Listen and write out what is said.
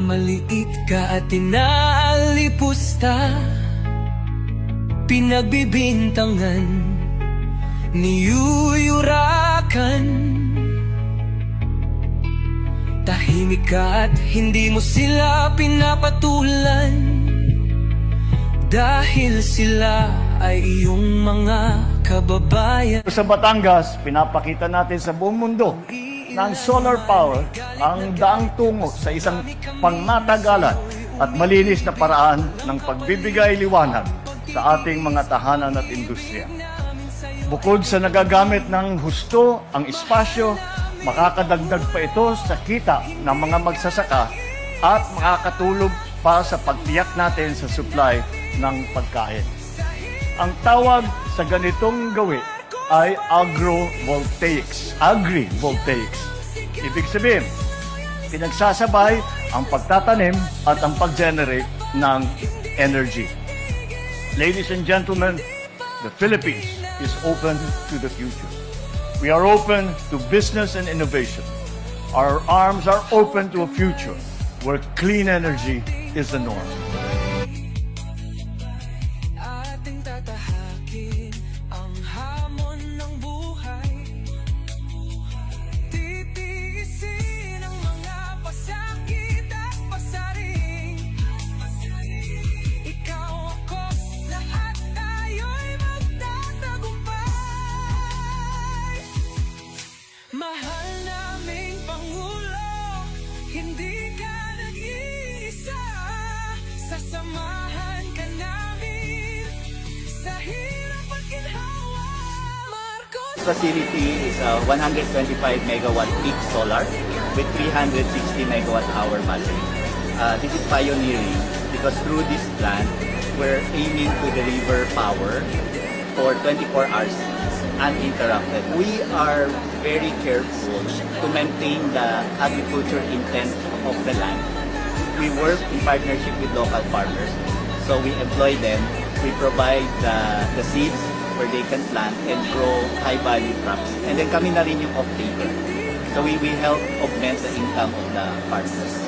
Minamaliit ka at inaalipusta, pinagbibintangan, niyuyurakan. Tahimik ka at hindi mo sila pinapatulan, dahil sila ay iyong mga kababayan. Sa Batangas, pinapakita natin sa buong mundo na ang solar power ang daang tungo sa isang pangmatagalan at malinis na paraan ng pagbibigay liwanag sa ating mga tahanan at industriya. Bukod sa nagagamit ng husto ang espasyo, makakadagdag pa ito sa kita ng mga magsasaka at makakatulong pa sa pagtiyak natin sa supply ng pagkain. Ang tawag sa ganitong gawi ay agrivoltaics. Ibig sabihin, pinagsasabay ang pagtatanim at ang pag-generate ng energy. Ladies and gentlemen, the Philippines is open to the future. We are open to business and innovation. Our arms are open to a future where clean energy is the norm. Ating tatahakin ang hamon ng buhay, titiisin ang mga pasakit at pasaring. Ikaw, ako, lahat tayo'y magtatagumpay. Mahal naming Pangulo, hindi ka nag-iisa. Sasamahan ka namin sa hirap at ginhawa. Marcos Facility is a 125 megawatt peak solar with 360 megawatt hour battery. This is pioneering because through this plant, we're aiming to deliver power for 24 hours uninterrupted. We are very careful to maintain the agriculture intent of the land. We work in partnership with local farmers. So we employ them, we provide the seeds where they can plant and grow high-value crops. And then kami na rin yung off-taker. So we help augment the income of the farmers.